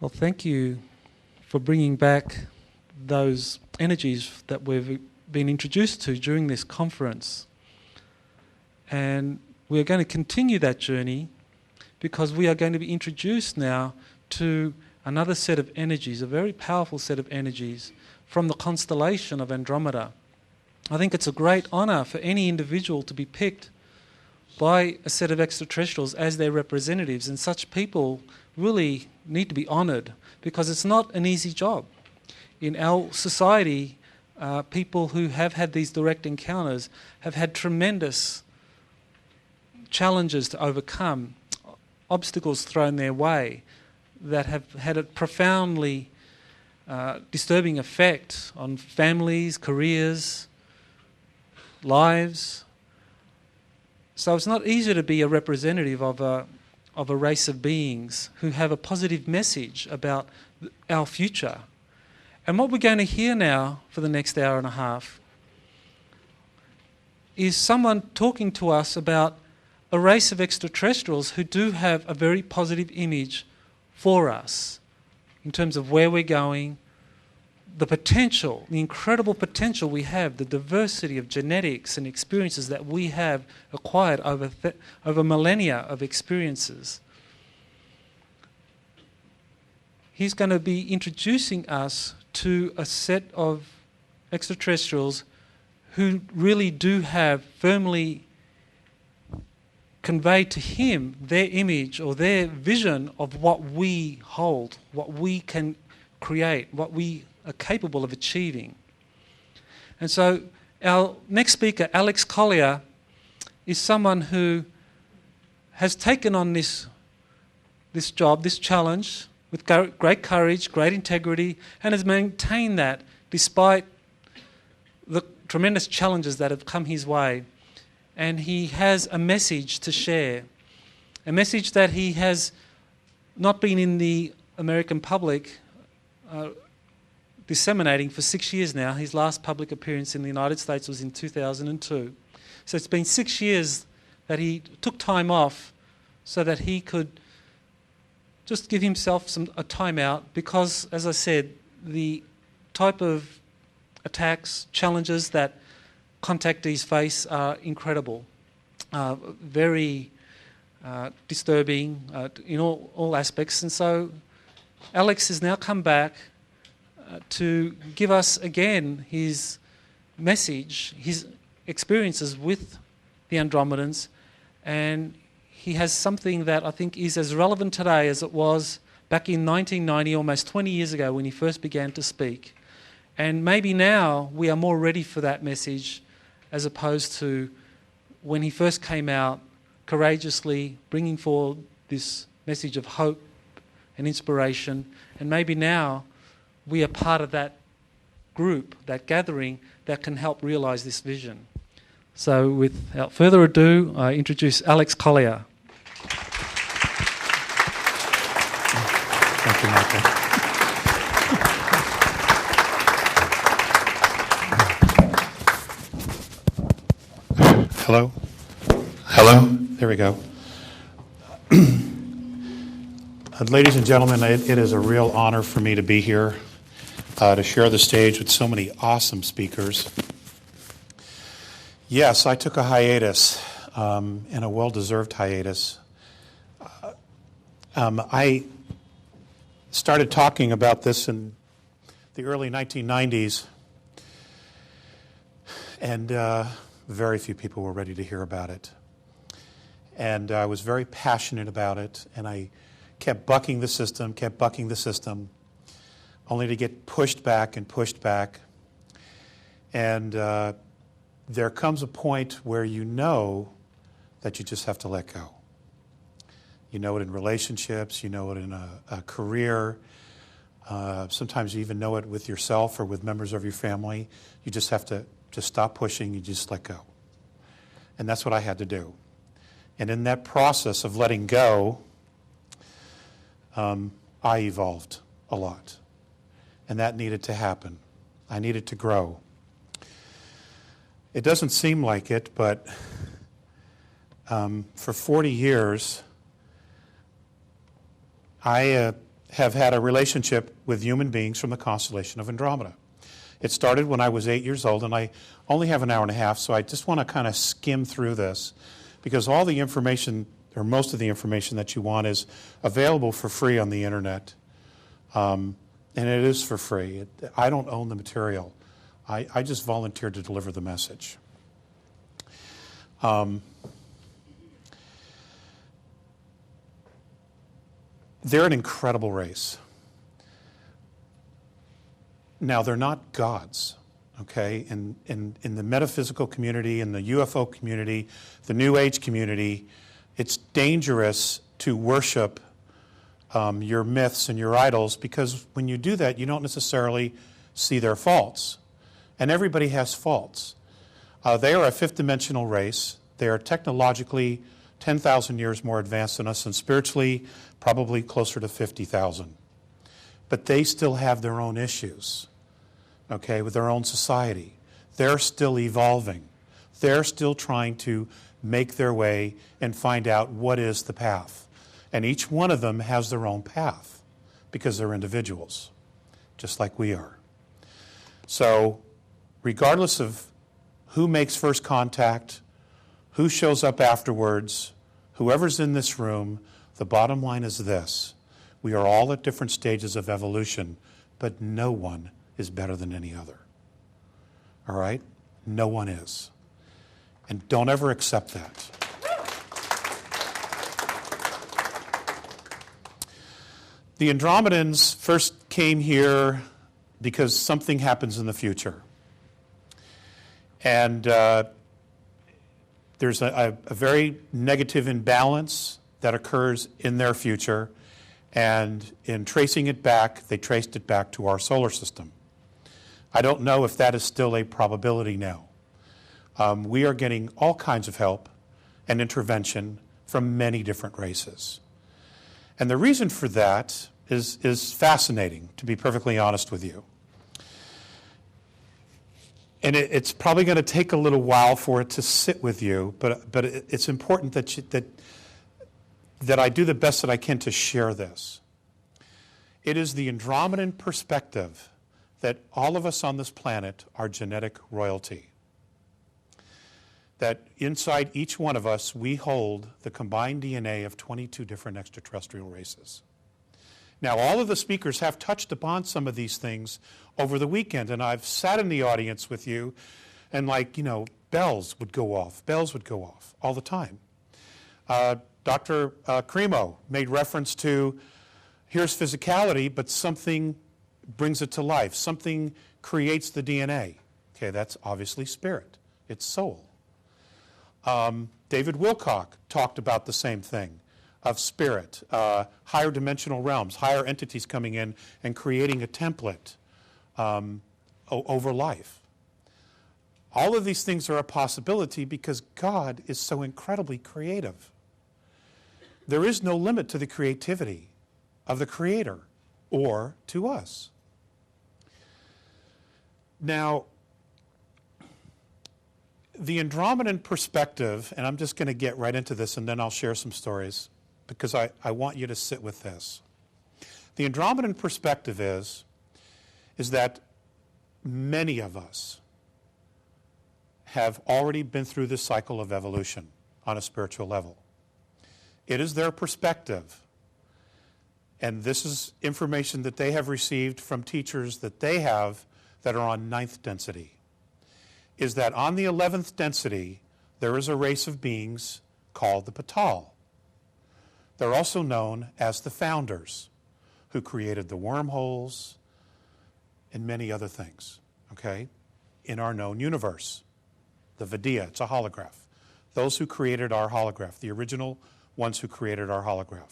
Well, thank you for bringing back those energies that we've been introduced to during this conference. And we're going to continue that journey because we are going to be introduced now to another set of energies, a very powerful set of energies from the constellation of Andromeda. I think it's a great honour for any individual to be picked by a set of extraterrestrials as their representatives, and such people really need to be honoured because it's not an easy job. In our society, people who have had these direct encounters have had tremendous challenges to overcome, obstacles thrown their way that have had a profoundly disturbing effect on families, careers, lives. So it's not easy to be a representative of a race of beings who have a positive message about our future. And what we're going to hear now for the next hour and a half is someone talking to us about a race of extraterrestrials who do have a very positive image for us in terms of where we're going, the potential, the incredible potential we have, the diversity of genetics and experiences that we have acquired over millennia of experiences. He's going to be introducing us to a set of extraterrestrials who really do have firmly conveyed to him their image or their vision of what we hold, what we can create, what we are capable of achieving. And so our next speaker, Alex Collier, is someone who has taken on this job, this challenge, with great courage, great integrity, and has maintained that despite the tremendous challenges that have come his way. And he has a message to share, a message that he has not been in the American public disseminating for 6 years now. His last public appearance in the United States was in 2002. So it's been 6 years that he took time off so that he could just give himself a time out because, as I said, the type of attacks, challenges that contactees face are incredible, very disturbing in all aspects. And so Alex has now come back to give us again his message, his experiences with the Andromedans, and he has something that I think is as relevant today as it was back in 1990, almost 20 years ago when he first began to speak. And maybe now we are more ready for that message as opposed to when he first came out courageously bringing forward this message of hope and inspiration. And maybe now we are part of that group, that gathering that can help realise this vision. So without further ado, I introduce Alex Collier. Thank you, Michael. Hello? Hello? There we go. Ladies and gentlemen, it is a real honor for me to be here to share the stage with so many awesome speakers. Yes, I took a hiatus, and a well-deserved hiatus. I started talking about this in the early 1990s, and very few people were ready to hear about it. And I was very passionate about it, and I kept bucking the system, only to get pushed back and pushed back. And there comes a point where you know that you just have to let go. You know it in relationships, you know it in a career. Sometimes you even know it with yourself or with members of your family. You just have to just stop pushing, you just let go. And that's what I had to do. And in that process of letting go, I evolved a lot. And that needed to happen. I needed to grow. It doesn't seem like it, but for 40 years, I have had a relationship with human beings from the constellation of Andromeda. It started when I was 8 years old, and I only have an hour and a half, so I just want to kind of skim through this, because all the information, or most of the information that you want, is available for free on the internet. And it is for free. I don't own the material. I just volunteered to deliver the message. They're an incredible race. Now, they're not gods, okay? In the metaphysical community, in the UFO community, the New Age community, it's dangerous to worship your myths and your idols, because when you do that, you don't necessarily see their faults. And everybody has faults. They are a fifth dimensional race. They are technologically 10,000 years more advanced than us, and spiritually probably closer to 50,000. But they still have their own issues, okay, with their own society. They're still evolving. They're still trying to make their way and find out what is the path. And each one of them has their own path because they're individuals, just like we are. So regardless of who makes first contact, who shows up afterwards, whoever's in this room, the bottom line is this: we are all at different stages of evolution, but no one is better than any other. All right? No one is. And don't ever accept that. The Andromedans first came here because something happens in the future. And there's a very negative imbalance that occurs in their future. And in tracing it back, they traced it back to our solar system. I don't know if that is still a probability now. We are getting all kinds of help and intervention from many different races. And the reason for that is fascinating, to be perfectly honest with you. And it's probably going to take a little while for it to sit with you, but it's important that I do the best that I can to share this. It is the Andromedan perspective that all of us on this planet are genetic royalty. That inside each one of us, we hold the combined DNA of 22 different extraterrestrial races. Now, all of the speakers have touched upon some of these things over the weekend, and I've sat in the audience with you, and bells would go off all the time. Dr. Cremo made reference to, here's physicality, but something brings it to life. Something creates the DNA. Okay, that's obviously spirit. It's soul. David Wilcock talked about the same thing, of spirit, higher dimensional realms, higher entities coming in and creating a template over life. All of these things are a possibility because God is so incredibly creative. There is no limit to the creativity of the Creator or to us. Now, the Andromedan perspective, and I'm just going to get right into this and then I'll share some stories because I want you to sit with this. The Andromedan perspective is that many of us have already been through this cycle of evolution on a spiritual level. It is their perspective, and this is information that they have received from teachers that they have that are on 9th density, is that on the 11th density, there is a race of beings called the Patal. They're also known as the founders, who created the wormholes and many other things, okay, in our known universe. The Vidya, it's a holograph. Those who created our holograph, the original ones who created our holograph.